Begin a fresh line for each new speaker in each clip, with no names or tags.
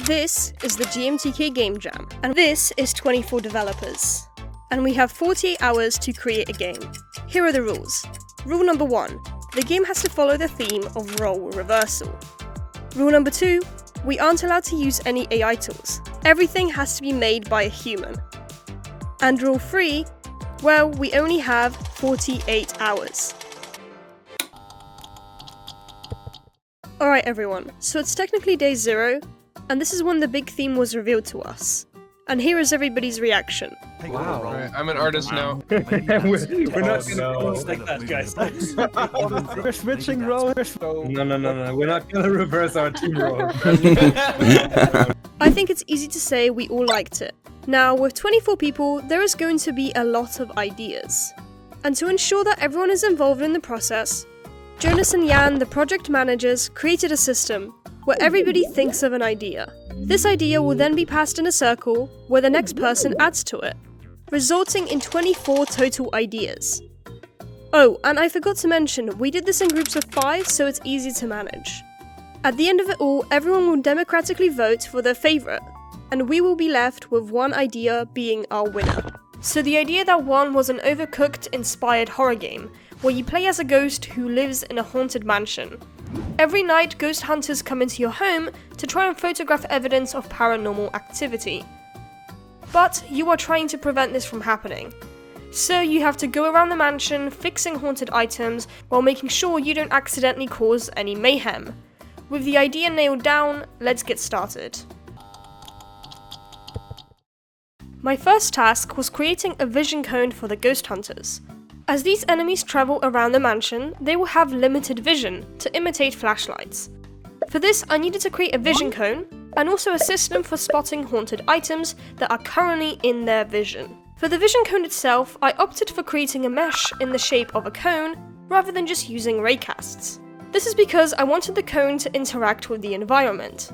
This is the GMTK Game Jam, and this is 24 developers. And we have 48 hours to create a game. Here are the rules. Rule number 1, the game has to follow the theme of role reversal. Rule number 2, we aren't allowed to use any AI tools. Everything has to be made by a human. And rule 3, well, we only have 48 hours. Alright everyone, so it's technically day 0, and this is when the big theme was revealed to us. And here is everybody's reaction.
Wow.
Right, I'm an artist now.
we're not gonna
like that, guys.
We're switching roles.
No. We're not gonna reverse our team role.
I think it's easy to say we all liked it. Now, with 24 people, there is going to be a lot of ideas. And to ensure that everyone is involved in the process, Jonas and Jan, the project managers, created a system where everybody thinks of an idea. This idea will then be passed in a circle where the next person adds to it, resulting in 24 total ideas. Oh, and I forgot to mention, we did this in groups of 5 so it's easy to manage. At the end of it all, everyone will democratically vote for their favourite, and we will be left with one idea being our winner. So the idea that won was an Overcooked inspired horror game, where you play as a ghost who lives in a haunted mansion. Every night, ghost hunters come into your home to try and photograph evidence of paranormal activity. But you are trying to prevent this from happening. So you have to go around the mansion fixing haunted items while making sure you don't accidentally cause any mayhem. With the idea nailed down, let's get started. My first task was creating a vision cone for the ghost hunters. As these enemies travel around the mansion, they will have limited vision to imitate flashlights. For this, I needed to create a vision cone, and also a system for spotting haunted items that are currently in their vision. For the vision cone itself, I opted for creating a mesh in the shape of a cone, rather than just using raycasts. This is because I wanted the cone to interact with the environment.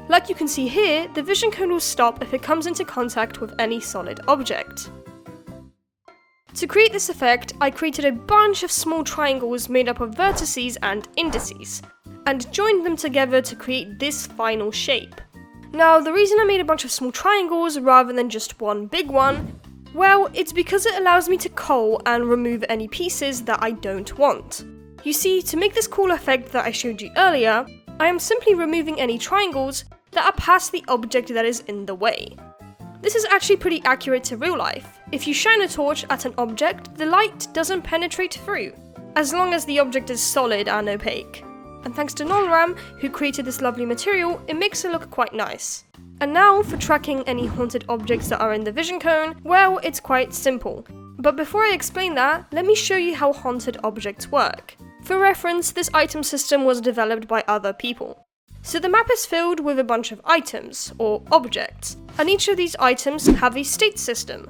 Like you can see here, the vision cone will stop if it comes into contact with any solid object. To create this effect, I created a bunch of small triangles made up of vertices and indices, and joined them together to create this final shape. Now, the reason I made a bunch of small triangles rather than just one big one, well, it's because it allows me to cull and remove any pieces that I don't want. You see, to make this cool effect that I showed you earlier, I am simply removing any triangles that are past the object that is in the way. This is actually pretty accurate to real life. If you shine a torch at an object, the light doesn't penetrate through, as long as the object is solid and opaque. And thanks to NonRam, who created this lovely material, it makes it look quite nice. And now, for tracking any haunted objects that are in the vision cone, well, it's quite simple. But before I explain that, let me show you how haunted objects work. For reference, this item system was developed by other people. So the map is filled with a bunch of items, or objects, and each of these items have a state system.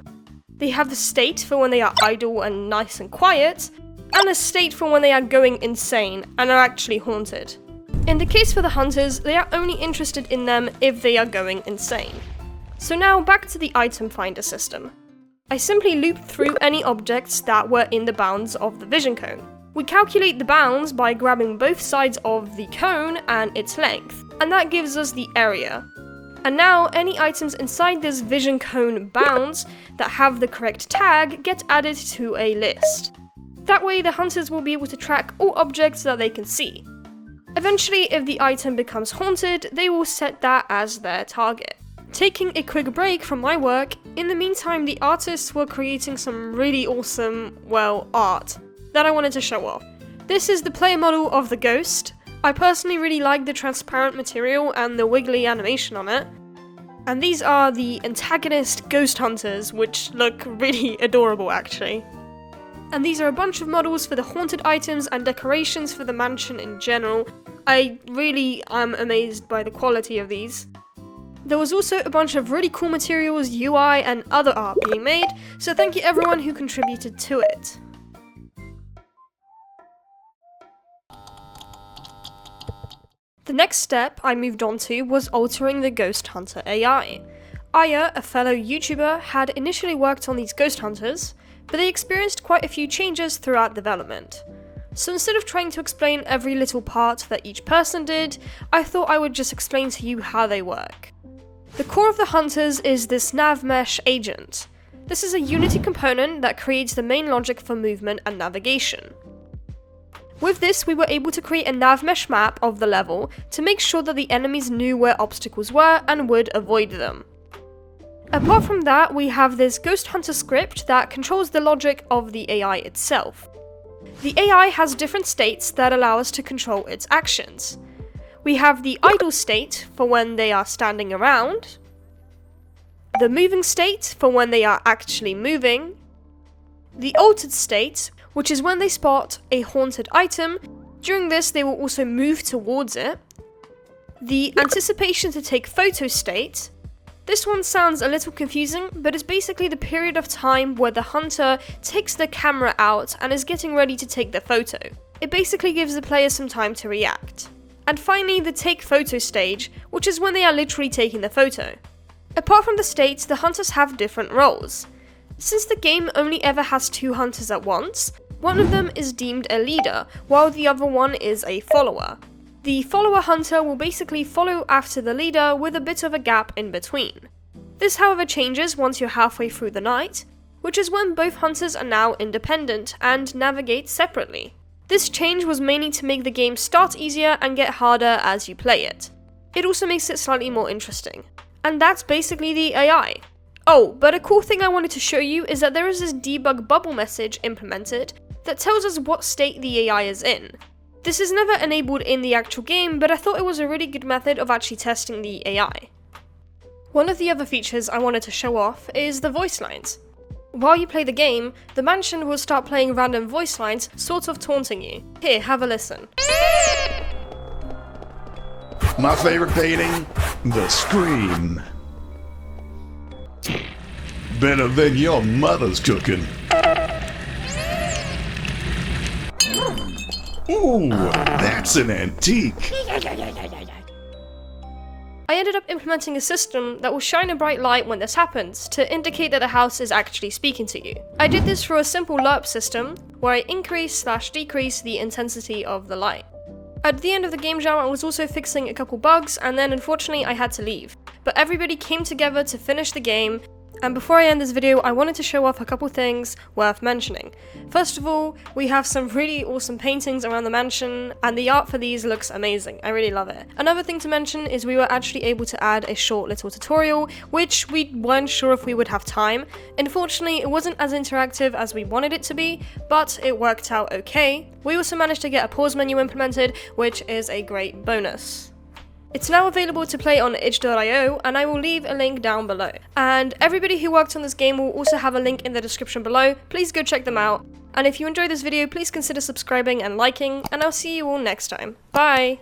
They have a state for when they are idle and nice and quiet, and a state for when they are going insane and are actually haunted. In the case for the hunters, they are only interested in them if they are going insane. So now back to the item finder system. I simply looped through any objects that were in the bounds of the vision cone. We calculate the bounds by grabbing both sides of the cone and its length, and that gives us the area. And now, any items inside this vision cone bounds that have the correct tag get added to a list. That way, the hunters will be able to track all objects that they can see. Eventually, if the item becomes haunted, they will set that as their target. Taking a quick break from my work, in the meantime, the artists were creating some really awesome, well, art that I wanted to show off. This is the player model of the ghost. I personally really like the transparent material and the wiggly animation on it. And these are the antagonist ghost hunters, which look really adorable actually. And these are a bunch of models for the haunted items and decorations for the mansion in general. I really am amazed by the quality of these. There was also a bunch of really cool materials, UI and other art being made, so thank you everyone who contributed to it. The next step I moved on to was altering the Ghost Hunter AI. Aya, a fellow YouTuber, had initially worked on these ghost hunters, but they experienced quite a few changes throughout development. So instead of trying to explain every little part that each person did, I thought I would just explain to you how they work. The core of the hunters is this nav mesh agent. This is a Unity component that creates the main logic for movement and navigation. With this, we were able to create a nav mesh map of the level to make sure that the enemies knew where obstacles were and would avoid them. Apart from that, we have this Ghost Hunter script that controls the logic of the AI itself. The AI has different states that allow us to control its actions. We have the idle state for when they are standing around, the moving state for when they are actually moving, the altered state, which is when they spot a haunted item. During this, they will also move towards it, the anticipation to take photo state. This one sounds a little confusing, but it's basically the period of time where the hunter takes the camera out and is getting ready to take the photo. It basically gives the player some time to react. And finally, the take photo stage, which is when they are literally taking the photo. Apart from the states, the hunters have different roles. Since the game only ever has 2 hunters at once, one of them is deemed a leader, while the other one is a follower. The follower hunter will basically follow after the leader with a bit of a gap in between. This however changes once you're halfway through the night, which is when both hunters are now independent and navigate separately. This change was mainly to make the game start easier and get harder as you play it. It also makes it slightly more interesting. And that's basically the AI. Oh, but a cool thing I wanted to show you is that there is this debug bubble message implemented that tells us what state the AI is in. This is never enabled in the actual game, but I thought it was a really good method of actually testing the AI. One of the other features I wanted to show off is the voice lines. While you play the game, the mansion will start playing random voice lines, sort of taunting you. Here, have a listen.
My favorite painting, The Scream. Better than your mother's cooking. Ooh, that's an antique.
I ended up implementing a system that will shine a bright light when this happens, to indicate that the house is actually speaking to you. I did this through a simple LERP system, where I increase/decrease the intensity of the light. At the end of the game jam, I was also fixing a couple bugs, and then unfortunately I had to leave. But everybody came together to finish the game, and before I end this video, I wanted to show off a couple things worth mentioning. First of all, we have some really awesome paintings around the mansion, and the art for these looks amazing. I really love it. Another thing to mention is we were actually able to add a short little tutorial, which we weren't sure if we would have time. Unfortunately, it wasn't as interactive as we wanted it to be, but it worked out okay. We also managed to get a pause menu implemented, which is a great bonus. It's now available to play on itch.io, and I will leave a link down below. And everybody who worked on this game will also have a link in the description below. Please go check them out. And if you enjoyed this video, please consider subscribing and liking, and I'll see you all next time. Bye!